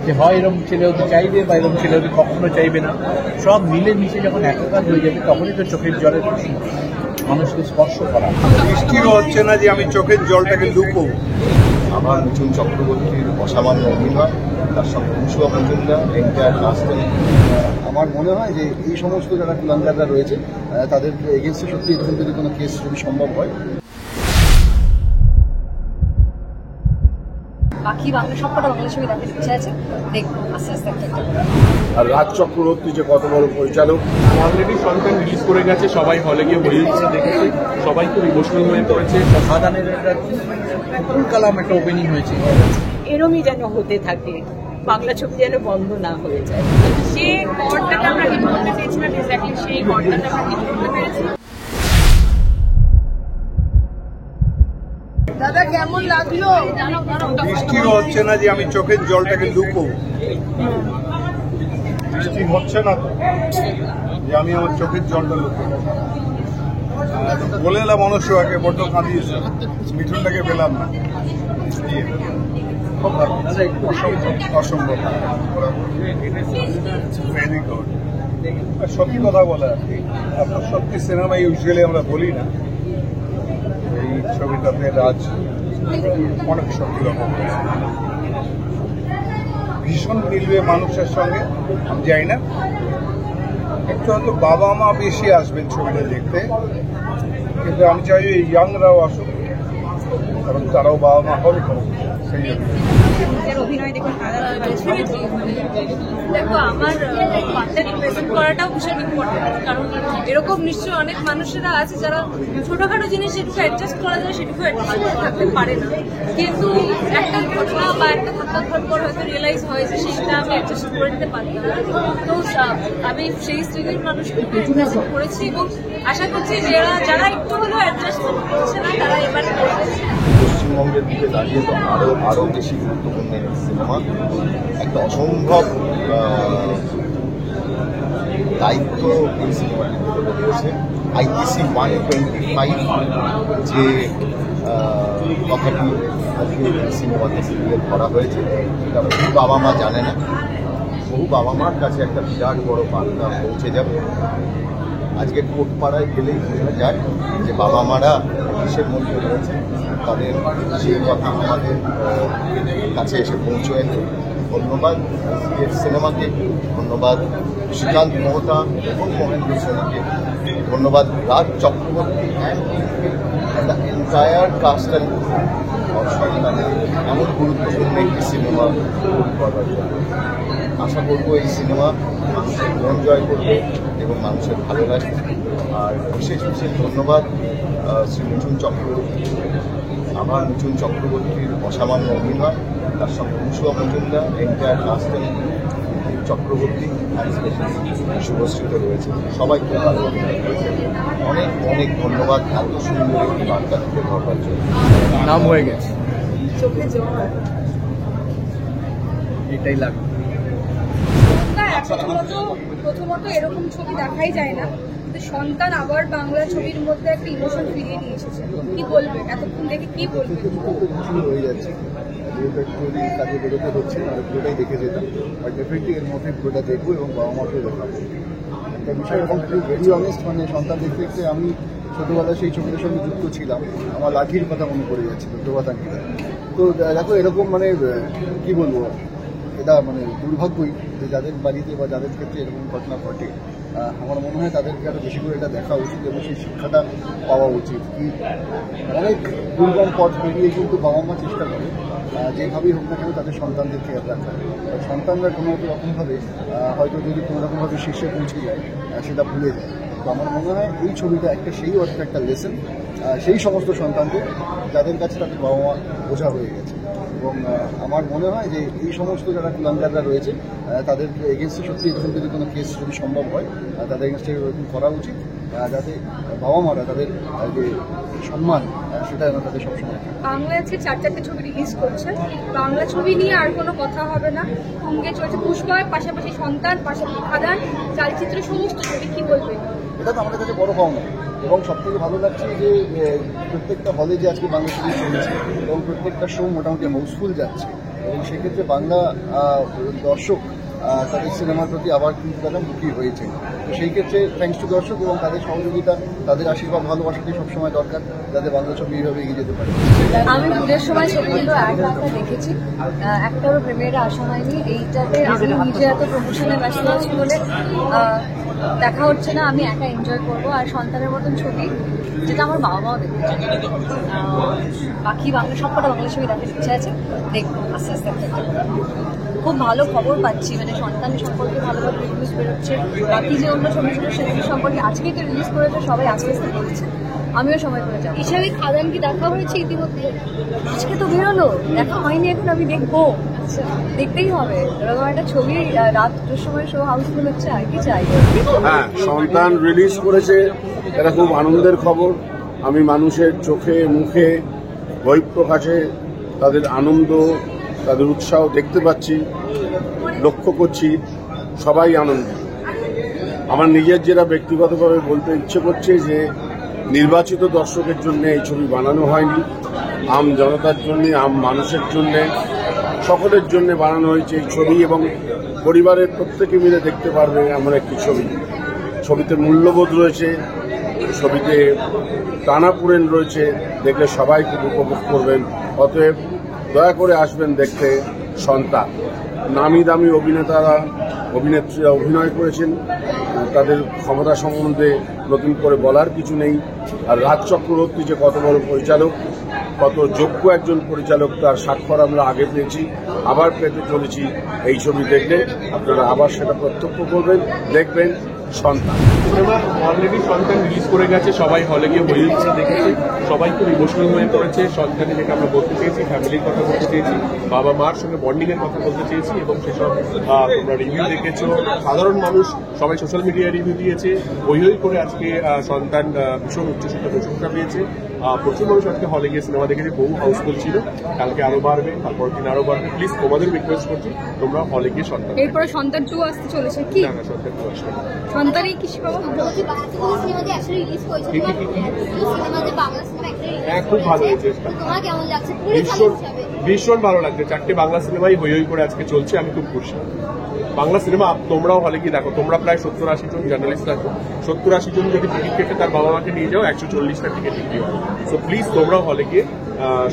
যে হয় এরকম ছেলে ওকে চাইবে বা এরকম ছেলে ওকে কখনো চাইবে না, সব মিলে মিশে যখন একাকার হয়ে যাবে তখনই তো চোখের জলের মানুষকে স্পর্শ করা। বৃষ্টিও হচ্ছে না যে আমি চোখের জলটাকে লুকোবো। আমার মিঠুন চক্রবর্তীর অসামান্য অভিনয়, তার সঙ্গে মুসুয়া মজুমদার এন্টায়ার কাস্ট। আমার মনে হয় যে এই সমস্ত যারা কুলাঙ্গাররা রয়েছে তাদের এগেনস্টে সত্যি এরকম যদি কোনো কেস যদি সম্ভব হয়। বাকি বাংলা সবকটা বাংলা ছবি তাদের ইচ্ছা আছে, দেখবো আস্তে আস্তে একটা। আর রাজ চক্রবর্তী যে কত বড় পরিচালক, অলরেডি সন্তান রিলিজ করে গেছে, সবাই হলে গিয়ে হরিল করে দেখেছে, সবাই খুব ইমোশনাল হয়ে পড়েছে। সাদানের একটা ফুল কালাম একটা ওপেনিং হয়েছে, এরমই যেন হতে থাকে, বাংলা ছবি যেন বন্ধ না হয়ে যায়। যে গড়টাকে আমরা হিট করতে চেয়েছিলাম এক্স্যাক্টলি সেই গড়টাকে আমরা হিট করতে পেরেছি। দাদা কেমন লাগলো? বৃষ্টিও হচ্ছে না যে আমি চোখের জলটাকে লুকোবো। বৃষ্টি হচ্ছে না তো যে আমি আমার চোখের জলটা লুকোবো। বলে এলাম অনুষ্কাকে, বড্ড কাঁদিয়েছে, মিঠুনটাকে পেলাম না। খুব ভালো, অসম্ভব ভেরি গুড। আর সত্যি কথা বলা, আপনার সত্যি সিনেমা ইউজুয়ালি আমরা বলি না, এই ছবিটাতে রাজ অনেক সত্যি রকম ভীষণ মিলবে মানুষের সঙ্গে। আমি জানি না, একটু হয়তো বাবা মা বেশি আসবেন ছবিটা দেখতে, কিন্তু আমি চাই ইয়াংরাও আসুক, কারণ তারাও বাবা মা হবে সেই জন্য। অভিনয় দেখুন, দেখো আমার পার্টটা রিপ্রেজেন্ট করাটাও ভীষণ ইম্পর্টেন্ট, কারণ এরকম নিশ্চয়ই অনেক মানুষেরা আছে যারা ছোটখাটো জিনিস যেটুকু অ্যাডজাস্ট করা যায় সেটুকু অ্যাডজাস্ট করে থাকতে পারে না, কিন্তু একটা ঘটনা বা একটা ঘটনার পর হয়তো রিয়েলাইজ হয় যে সেইটা আমি অ্যাডজাস্ট করে নিতে পারতাম না। তো আমি সেই শ্রেণীর মানুষকে রিপ্রেজেন্ট করেছি এবং আশা করছি যারা একটু হলেও অ্যাডজাস্ট করছে না তারা এবার পশ্চিমবঙ্গের দিকে দাঁড়িয়ে তো আরো বেশি গুরুত্বপূর্ণ এই সিনেমা। একটা অসম্ভব দায়িত্ব এই সিনেমাটির ভেতরে রয়েছে। IPC 125 যে কথাটি সিনেমাতে সিরিয়াল করা হয়েছে, সেটা বহু বাবা মা জানে না। বহু বাবা মার কাছে একটা বিরাট বড় বার্তা পৌঁছে যাবে। আজকে কোটপাড়ায় গেলেই বোঝা যায় যে বাবা মারা কিসের মধ্যে রয়েছে, তাদের সেই কথা আমাদের কাছে এসে পৌঁছয়। ধন্যবাদ সিনেমাকে, ধন্যবাদ শ্রীকান্ত মহতা এবং মহেন্দ্র সোনিকে, ধন্যবাদ Raj Chakraborty and the entire cast and সন্তানের এমন গুরুত্বপূর্ণ একটি সিনেমা তৈরি করার জন্য। আশা করবো এই সিনেমা মানুষের মন জয় করবে এবং মানুষের ভালো লাগবে। আর বিশেষ বিশেষ ধন্যবাদ শ্রী মিঠুন চক্রবর্তী, আমার মিঠুন চক্রবর্তীর অসামান্য অভিনয়, তার সঙ্গে মুসুয়া মজুমদার এন্টায়ার কাস্ট চক্রবর্তী শুভশ্রীত রয়েছে, সবাই খুব ভালো অভিনয় করেছে। অনেক অনেক ধন্যবাদ এত সুন্দর একটি বার্তা তুলে ধরবার জন্য। নাম হয়ে গেছে, চোখে জল। এটাই লাগবে। প্রথমত এরকম ছবি দেখাই যায় না, কিন্তু সন্তান আবার বাংলা ছবির মধ্যে একটা ইমোশন ফিরিয়ে নিয়ে এসেছে। কি বলবে এতক্ষণ দেখে, কি বলবে? হয়ে যাচ্ছে পুরোটা একটু কাজে বেরোতে হচ্ছে, আর পুরোটাই দেখে যেতাম। আর ডেফিনেটলি এর মধ্যে পুরোটা দেখবো এবং বাবা মাকেও দেখাবো একটা বিষয়। এবং ভেরি অনেস্ট, মানে সন্তান দেখতে দেখতে আমি ছোটোবেলায় সেই ছবিটার সঙ্গে যুক্ত ছিলাম। আমার লাঠির কথা মনে পড়ে যাচ্ছিল, প্রভাতাঙ্কিতা। তো দেখো এরকম মানে কি বলবো, এটা মানে দুর্ভাগ্যই যে যাদের বাড়িতে বা যাদের ক্ষেত্রে এরকম ঘটনা ঘটে, আমার মনে হয় তাদেরকে আরও বেশি করে এটা দেখা উচিত এবং সেই শিক্ষাটা পাওয়া উচিত। কি অনেক দুর্গম পথ পেরিয়ে কিন্তু বাবা মা চেষ্টা করে যেভাবেই হোক না কেন তাদের সন্তানদের কেয়ার রাখা। সন্তানরা কোনো রকমভাবে হয়তো যদি কোনো রকমভাবে শীর্ষে পৌঁছে যায় সেটা ভুলে যায়। তো আমার মনে হয় এই ছবিটা একটা সেই অর্থে একটা লেসন সেই সমস্ত সন্তানদের যাদের কাছে তাদের বাবা মা বোঝা হয়ে গেছে। এবং আমার মনে হয় যে এই সমস্ত যারা কুলাঙ্গাররা রয়েছে তাদের এগেনস্টে সত্যি এরকম যদি কোনো কেস যদি সম্ভব হয় তাদের এগেনস্টে এরকম করা উচিত, যাতে বাবা মারা তাদের যে সম্মান সেটা যেন তাদের সবসময়। বাংলা আজকে 4-4টে ছবি রিলিজ করছে, বাংলা ছবি নিয়ে আর কোনো কথা হবে না। সঙ্গে চলছে পুষ্পার পাশাপাশি সন্তান, পাশাপাশি খাদান, চালচিত্র, সমস্ত ছবি। কি বলবে? এটা তো আমাদের কাছে বড় পাওনা এবং সবথেকে ভালো লাগছে যে প্রত্যেকটা হলে যে আজকে বাংলা ছবি চলছে এবং প্রত্যেকটা শো মোটামুটি হাউসফুল যাচ্ছে। এবং সেক্ষেত্রে বাংলা দর্শক তাদের সিনেমার প্রতি আবার কিন্তু তারা মুখী হয়েছে। তো সেই ক্ষেত্রে থ্যাঙ্কস টু দর্শক এবং তাদের সহযোগিতা, তাদের আশীর্বাদ, ভালোবাসাটাই সবসময় দরকার, যাতে বাংলা ছবি এইভাবে এগিয়ে যেতে পারে। আমি পুজোর সময় ছবিগুলো একটা দেখেছি, একটারও প্রিমিয়ারে আসা হয়নি। এইটাতে আমি নিজে এত প্রমোশনে ব্যস্ত আছি বলে দেখা হচ্ছে না। আমি একা এনজয় করবো, আর সন্তানের মতন ছবি যেটা আমার বাবা মাও দেখতে চায়। বাকি বাংলা সবকটা বাংলা ছবি দেখার ইচ্ছা আছে, দেখবো আস্তে আস্তে। খুব ভালো খবর পাচ্ছি, মানে সন্তান সম্পর্কে ভালো ভালো রিভিউজ বেরোচ্ছে। বাকি যে অন্য ছোটো ছোটো সিরিজ সম্পর্কে আজকেই তো রিলিজ করেছে, সবাই আস্তে আস্তে বলছে, আমিও সময় করে যাবো। হিসাবে খাদান কি দেখা হয়েছে ইতিমধ্যে? আজকে তো বেরোলো, দেখা হয়নি এখন, আমি দেখবো। আচ্ছা, দেখতেই হবে। এরকম একটা ছবি রাত 2টার সময় শো হাউসফুল হচ্ছে, আর কি চাই? হ্যাঁ, সন্তান রিলিজ করেছে, এটা খুব আনন্দের খবর। আমি মানুষের চোখে মুখে বহিঃপ্রকাশে তাদের আনন্দ, তাদের উৎসাহ দেখতে পাচ্ছি, লক্ষ্য করছি, সবাই আনন্দ। আমার নিজের যেটা ব্যক্তিগতভাবে বলতে ইচ্ছে করছে যে নির্বাচিত দর্শকের জন্য এই ছবি বানানো হয়নি, আম জনতার জন্য, আম মানুষের জন্য, সকলের জন্য বানানো হয়েছে এই ছবি, এবং পরিবারের প্রত্যেকে মিলে দেখতে পারবে এমন একটি ছবি। ছবিতে মূল্যবোধ রয়েছে, ছবিতে টানাপোড়েন রয়েছে, দেখলে সবাই খুব উপভোগ করবেন। অতএব দয়া করে আসবেন দেখতে সন্তান। নামি দামি অভিনেতারা, অভিনেত্রীরা অভিনয় করেছেন, তাদের ক্ষমতা সম্বন্ধে নতুন করে বলার কিছু নেই। আর রাজ চক্রবর্তী যে কত বড় পরিচালক, কত যোগ্য একজন পরিচালক, তার স্বাক্ষর আমরা আগে পেয়েছি, আবার পেতে চলেছি। এই ছবি দেখলে আপনারা আবার সেটা প্রত্যক্ষ করবেন, দেখবেন সন্তান। সিনেমা অলরেডি সন্তান রিলিজ করে গেছে, সবাই হলে গিয়ে বই করে দেখেছে, সবাই খুব ইমোশনাল হয়ে পড়েছে। সন্তানের যেটা আমরা বলতে চেয়েছি, ফ্যামিলির কথা বলতে চেয়েছি, বাবা মার সঙ্গে বন্ডিং এর কথা বলতে চেয়েছি, এবং সেসব তোমরা রিভিউ দেখেছো। সাধারণ মানুষ সবাই সোশ্যাল মিডিয়ায় রিভিউ দিয়েছে, হই হই করে আজকে সন্তান ভীষণ উচ্চশিত প্রশংসা পেয়েছে। প্রচুর মানুষ আজকে হলে গিয়ে সিনেমা দেখেছে, বহু হাউসফুল ছিল, কালকে আরো বাড়বে, তারপর দিন আরো বাড়বে। প্লিজ তোমাদের রিকোয়েস্ট করছি, তোমরা হলে গিয়ে সন্তান। এরপরে সন্তান 2 আসতে চলেছে কি? না, সন্তান 2 আসবে। সন্তানই কি পাবো? হ্যাঁ, খুব ভালো হয়েছে, ভীষণ ভালো লাগছে। 4টে বাংলা সিনেমাই হই হই করে আজকে চলছে, আমি খুব খুশি। বাংলা সিনেমা তোমরাও হলে গিয়ে দেখো। তোমরা প্রায় 70-80 জন জার্নালিস্ট আছো, 70-80 জন যদি টিকিট কেটে তার বাবা মাকে নিয়ে যাও, 140টা টিকিট বিক্রি হয়। সো প্লিজ তোমরাও হলে গিয়ে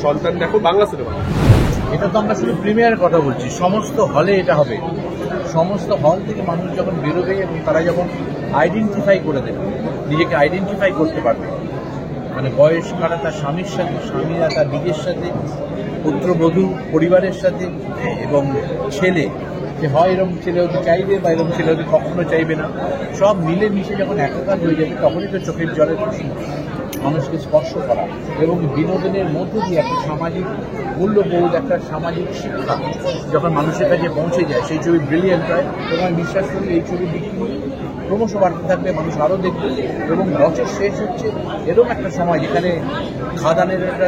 সন্তান দেখো, বাংলা সিনেমা। এটা তো আমরা শুধু প্রিমিয়ারের কথা বলছি, সমস্ত হলে এটা হবে। সমস্ত হল থেকে মানুষ যখন বেরোবে এবং তারা যখন আইডেন্টিফাই করে দেবে, নিজেকে আইডেন্টিফাই করতে পারবে, মানে বয়স্করা তার স্বামীর সাথে, স্বামীরা তার নিজের সাথে, পুত্রবধূ পরিবারের সাথে, এবং ছেলে, যে হয় এরকম ছেলে হতে চাইবে বা এরকম ছেলে হতে কখনো চাইবে না, সব মিলে মিশে যখন একাকার হয়ে যাবে, তখনই তো চোখের জলের প্রশ্ন মানুষকে স্পর্শ করা এবং বিনোদনের মধ্যে দিয়ে একটা সামাজিক মূল্যবোধ, একটা সামাজিক শিক্ষা যখন মানুষের কাছে পৌঁছে যায়, সেই ছবি ব্রিলিয়েন্ট হয়। এবং আমি বিশ্বাস করি এই ছবি বিক্রি ক্রমশ বাড়তে থাকবে, মানুষ আরও দেখবে, এবং বছর শেষ হচ্ছে এরকম একটা সময় যেখানে খাদানের একটা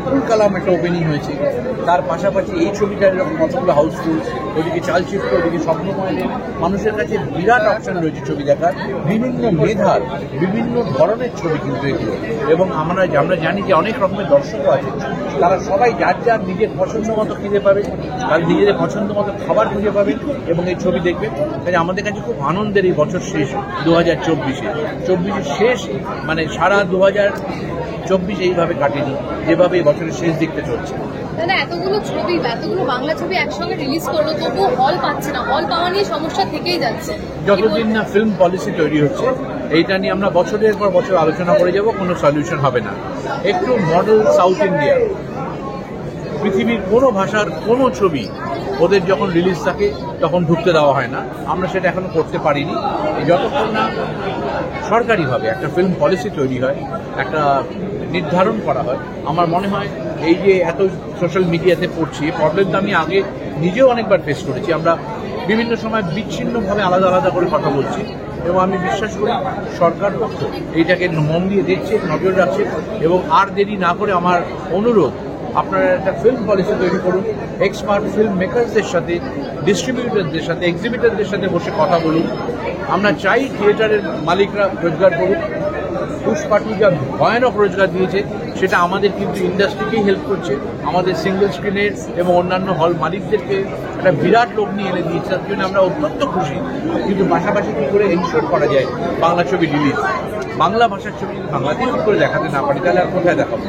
ফুল কালাম একটা ওপেনিং হয়েছে, তার পাশাপাশি এই ছবিটার এরকম কতগুলো হাউসফুল, ওদিকে চালচিত্র, ওদিকে স্বপ্নময়, মানুষের কাছে বিরাট অপশন রয়েছে ছবি দেখার, বিভিন্ন মেধার বিভিন্ন ধরনের ছবি কিন্তু এগুলো। এবং আমরা জানি যে অনেক রকমের দর্শকও আছে, তারা সবাই যার যার নিজের পছন্দ মতো কিনে পাবে, তার নিজেদের পছন্দ মতো খাবার খুঁজে পাবে এবং এই ছবি দেখবে। তাই আমাদের কাছে খুব আনন্দের এই বছর শেষ 2024 শেষ, মানে সারা 2024 এইভাবে কাটেনি যেভাবে এই বছরের শেষ দিকটা চলছে। না, এতগুলো ছবি, এতগুলো বাংলা ছবি একসঙ্গে রিলিজ করলো, তবুও হল পাচ্ছে না। হল পাওয়া নিয়ে সমস্যা থেকেই যাচ্ছে যতদিন না ফিল্ম পলিসি তৈরি হচ্ছে। এইটা নিয়ে আমরা বছরের পর বছর আলোচনা করে যাব, কোনো সলিউশন হবে না। একটু মডেল সাউথ ইন্ডিয়া, পৃথিবীর কোনো ভাষার কোনো ছবি ওদের যখন রিলিজ থাকে তখন ঢুকতে দেওয়া হয় না। আমরা সেটা এখনো করতে পারিনি। যতক্ষণ না সরকারিভাবে একটা ফিল্ম পলিসি তৈরি হয়, একটা নির্ধারণ করা হয়, আমার মনে হয় এই যে এত সোশ্যাল মিডিয়াতে পড়ছি, প্রবলেম তো আমি আগে নিজেও অনেকবার ফেস করেছি। আমরা বিভিন্ন সময় বিচ্ছিন্নভাবে আলাদা আলাদা করে কথা বলছি, এবং আমি বিশ্বাস করি সরকার পক্ষ এইটাকে মন দিয়ে দেখছে, নজর রাখছে। এবং আর দেরি না করে আমার অনুরোধ, আপনারা একটা ফিল্ম পলিসি তৈরি করুন, এক্সপার্ট ফিল্ম মেকারসদের সাথে, ডিস্ট্রিবিউটারদের সাথে, এক্সিবিটারদের সাথে বসে কথা বলুন। আমরা চাই থিয়েটারের মালিকরা রোজগার করুন। পুষ্পা 2 যা ভয়ানক রোজগার দিয়েছে, সেটা আমাদের কিন্তু ইন্ডাস্ট্রিকেই হেল্প করছে, আমাদের সিঙ্গেল স্ক্রিনের এবং অন্যান্য হল মালিকদেরকে একটা বিরাট লগ্নি এনে দিয়েছে, তার জন্য আমরা অত্যন্ত খুশি। কিন্তু পাশাপাশি কী করে এনশিওর করা যায় বাংলা ছবি রিলিজ, বাংলা ভাষার ছবি বাংলাতে কী করে দেখাতে না পারি, তাহলে আর কোথায় দেখাবো?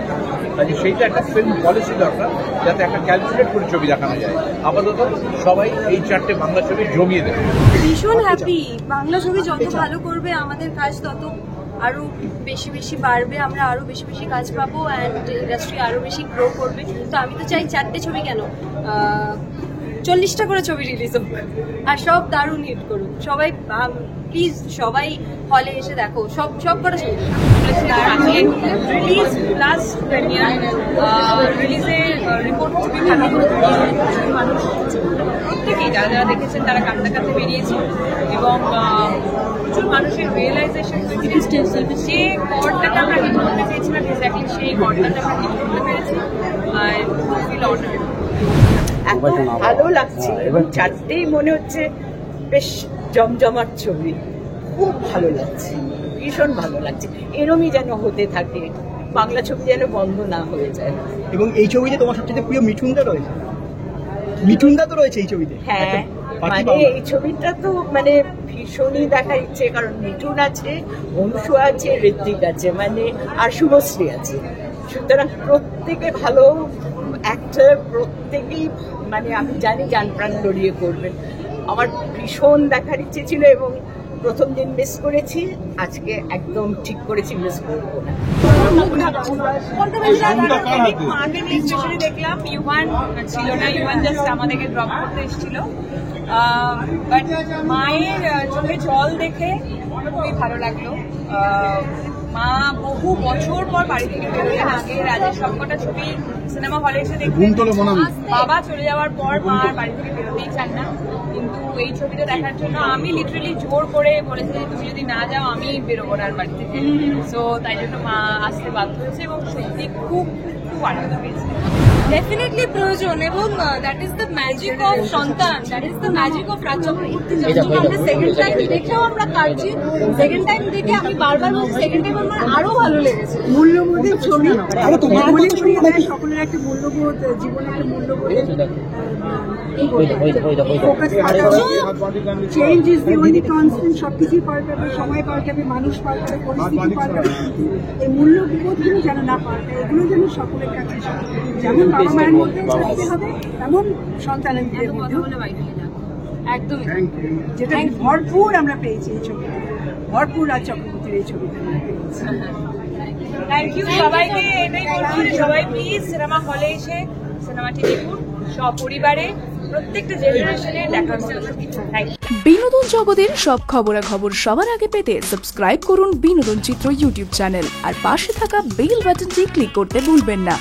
কাজে সেইটা একটা ফিল্ম পলিসি দরকার, যাতে একটা ক্যালকুলেট করে ছবি দেখানো যায়। আপাতত সবাই এই 4টে বাংলা ছবি জমিয়ে দেবে। ভীষণ হ্যাপি। বাংলা ছবি যত ভালো করবে আমাদের কাজ তত আরো বেশি বেশি বাড়বে, আমরা আরো বেশি বেশি কাজ পাবো অ্যান্ড ইন্ডাস্ট্রি আরো বেশি গ্রো করবে। তো আমি তো চাই 4টে ছবি কেন 40টা করে ছবি রিলিজ হোক আর সব দারুণ হিট করুক। সবাই প্লিজ সবাই হলে এসে দেখো, সব কটা ছবি রিলিজ প্লাস প্রিমিয়ার। রিলিজের রিপোর্ট খুবই ভালো, মানুষ প্রত্যেকেই যারা যারা দেখেছেন তারা কান্নাকাটি বেরিয়েছে এবং প্রচুর মানুষের রিয়েলাইজেশন হয়েছে যে গড়টাকে আমরা হিট করতে চেয়েছিলাম এক্স্যাক্টলি সেই গড়টাকে আমরা হিট করতে পেরেছি। I feel honoured. এখন ভালো লাগছে এবং 4টেই মনে হচ্ছে বেশ জমজমাট ছবি, খুব ভালো লাগছে, ভীষণ ভালো লাগছে। এরমই যেন হতে থাকে, বাংলা ছবি যেন বন্ধ না হয়ে যায়। এবং এই ছবিতে তোমার সবচেয়ে প্রিয় মিঠুনদা রয়েছে, মিঠুনদা তো রয়েছে এই ছবিতে। হ্যাঁ, মানে এই ছবিটা তো মানে ভীষণই দেখার ইচ্ছে, কারণ মিঠুন আছে, অংশু আছে, ঋত্বিক আছে, মানে আর শুভশ্রী আছে। সুতরাং প্রত্যেকে ভালো অ্যাক্টর, প্রত্যেকেই মানে আমি জানি জান প্রাণ লড়িয়ে করবেন। আমার ভীষণ দেখার ইচ্ছে ছিল এবং প্রথম দিন মিস করেছি, আজকে একদম ঠিক করেছি মিস করবো না। দেখলাম ইউয়ান ছিল না, ইউয়ান জাস্ট আমাদেরকে ড্রপ করতে এসেছিল। বাট মায়ের চোখে জল দেখে খুবই ভালো লাগলো। মা বহু বছর পর বাড়ি থেকে বেরোলেন, আগে রাজের সবকটা ছবি সিনেমা হলে এসে দেখলেন। বাবা চলে যাওয়ার পর মা আর বাড়ি থেকে বেরোতেই চান না, কিন্তু এই ছবিটা দেখার জন্য আমি লিটারালি জোর করে বলেছি যে তুমি যদি না যাও আমি বেরোবো না আর বাড়ি থেকে। সো তাই জন্য মা আসতে বাধ্য হয়েছে এবং সত্যি খুব খুব আনন্দ পেয়েছে। ডেফিনেটলি প্রয়োজন এবং that is the magic of Santan, that is the magic of Raj Chakraborty. আমরা সেকেন্ড টাইম দেখেও আমরা কাটছি, সেকেন্ড টাইম দেখে আমি বারবার বলছি সেকেন্ড টাইম আমার আরো ভালো লেগেছে। মূল্যবোধের ছবি, সকলের একটা মূল্যবোধ, জীবনের একটা মূল্যবোধ। Change is the only constant. সবকিছুই পাল্টাবে, সময় পাল্টাবে, মানুষ পাল্টাবে, পরিস্থিতি পাল্টাবে, এই মূল্যবোধগুলো যেন না পাল্টায়, এগুলো যেন সকলের কাছে যেমন বাবা মায়ের মধ্যে থাকতে হবে তেমন সন্তানের মধ্যে, একদমই যেটা ভরপুর আমরা পেয়েছি এই ছবিতে, ভরপুর রাজ চক্রবর্তীর এই ছবিতে আমরা পেয়েছি। থ্যাংক ইউ সবাইকে। এটাই বলবো সবাই প্লিজ সিনেমা হলে এসে সিনেমাটি দেখুন, সপরিবারে প্রত্যেকটা জেনারেশনে দেখার মতো। বিনোদন জগতের সব খবরাখবর সবার আগে পেতে সাবস্ক্রাইব করুন বিনোদন চিত্র ইউটিউব চ্যানেল আর পাশে থাকা বেল বাটনটি ক্লিক করতে ভুলবেন না।